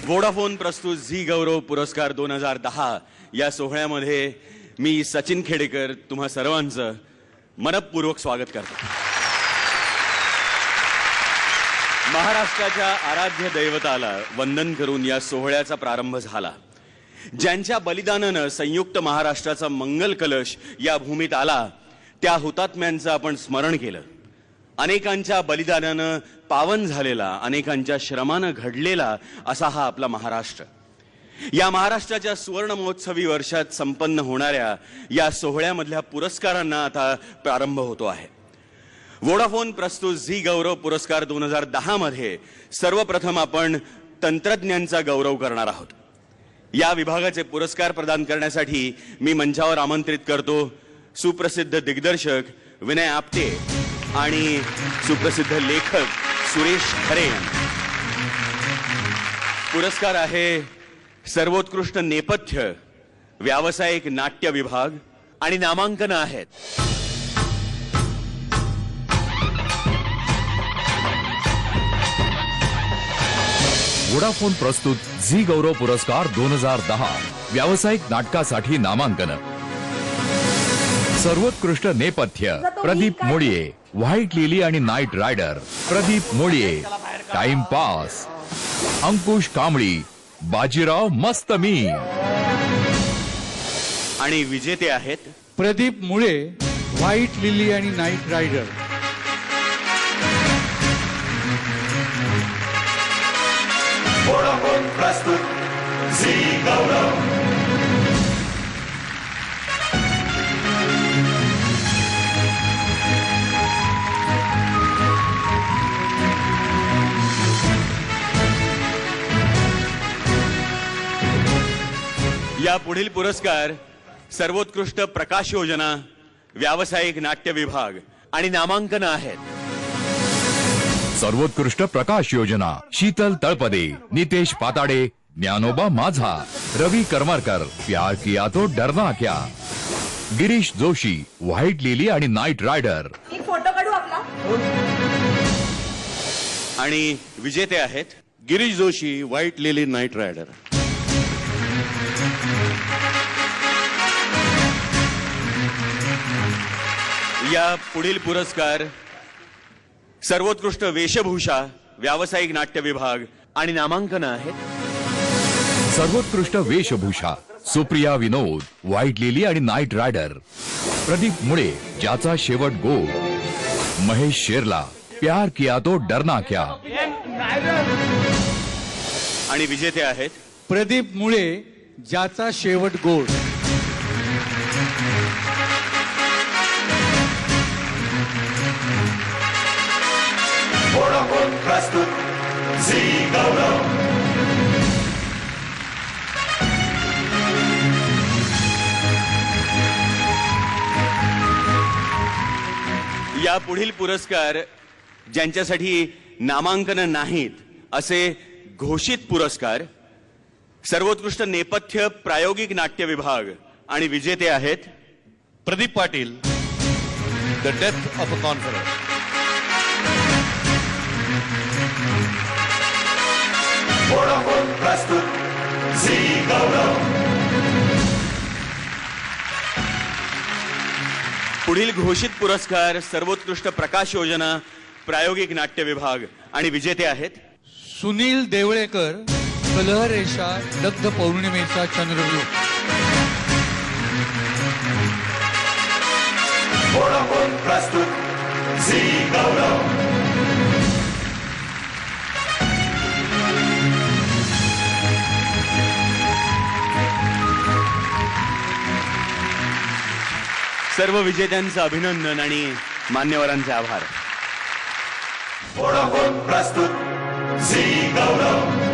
Vodafone प्रस्तुत झी गौरव पुरस्कार 2010 या सोहळ्यामध्ये मी सचिन खेडेकर तुम्हा सर्वांचं मनपूर्वक स्वागत करतो। महाराष्ट्राच्या आराध्य दैवताला वंदन करून या सोहळ्याचा प्रारंभ झाला। ज्यांच्या बलिदानाने संयुक्त महाराष्ट्राचा मंगल कलश या भूमीत आला त्या हुतात्म्यांचं आपण स्मरण केलं। अनेकांच्या बलिदानाने पावन झालेला, अनेकांच्या श्रमाने घडलेला असा हा आपला महाराष्ट्र। या महाराष्ट्राच्या सुवर्ण महोत्सवी वर्षात संपन्न होणाऱ्या या सोहळ्यामधल्या पुरस्कारांना आता प्रारंभ होतो आहे। वोडाफोन प्रस्तुत झी गौरव पुरस्कार 2010 मध्ये सर्वप्रथम आपण तंत्रज्ञांचा गौरव करणार आहोत। या विभागाचे पुरस्कार प्रदान करण्यासाठी मी मंचावर आमंत्रित करतो सुप्रसिद्ध दिग्दर्शक विनय आपटे आणि सुप्रसिद्ध लेखक सुरेश खरे। पुरस्कार आहे सर्वोत्कृष्ट नेपथ्य, व्यावसायिक नाट्य विभाग आणि नामांकन आहेत वोडाफोन प्रस्तुत झी गौरव पुरस्कार 2010 व्यावसायिक नाटकासाठी नामांकन। सर्वोत्कृष्ट नेपथ्य प्रदीप मोडिये, व्हाईट लिली आणि night rider Pradeep Modiye, time pass Ankush Kambli, Bajirao मस्त मी। आणि विजेते आहेत प्रदीप मुळे, व्हाईट लिली आणि नाईट रायडर। वोडाफोन प्रस्तुत झी गौरव। या पुढील पुरस्कार सर्वोत्कृष्ट प्रकाश योजना, व्यावसायिक नाट्य विभाग आणि नामांकन आहेत। सर्वोत्कृष्ट प्रकाश योजना शीतल तळपदे, नितेश पाताडे, ज्ञानोबा माझा, रवी करमरकर, प्यार किया तो डरना क्या, गिरीश जोशी, व्हाईट लिली आणि नाईट रायडर। एक फोटो काढू आपला। आणि विजेते आहेत Girish Joshi, white lily, night rider. या पुढील पुरस्कार सर्वोत्कृष्ट वेशभूषा, व्यावसायिक नाट्य विभाग आणि नामांकन आहेत। सर्वोत्कृष्ट वेशभूषा सुप्रिया विनोद, व्हाईट लिली आणि नाईट रायडर प्रदीप मुळे, ज्याचा शेवट गोड, महेश शेरला, प्यार किया तो डरना क्या। आणि विजेते आहेत प्रदीप मुळे, ज्याचा शेवट गोड। वोडाफोन प्रस्तुत झी गौरव। या पुढील पुरस्कार ज्यांच्यासाठी नामांकन नाहीत असे घोषित पुरस्कार सर्वोत्कृष्ट नेपथ्य, प्रायोगिक नाट्य विभाग आणि विजेते आहेत Pradeep Patil, the death of a conference. Vodafone प्रस्तुत झी गौरव। पुढील घोषित पुरस्कार सर्वोत्कृष्ट प्रकाश योजना, प्रायोगिक नाट्य विभाग आणि विजेते आहेत सुनील देवळेकर, कलह रेषा, दग्ध पौर्णिमेचा चंद्रव्यूह। वोडाफोन प्रस्तुत झी गौरव। सर्व विजेत्यांचं अभिनंदन आणि मान्यवरांचे आभार। वोडाफोन प्रस्तुत झी गौरव।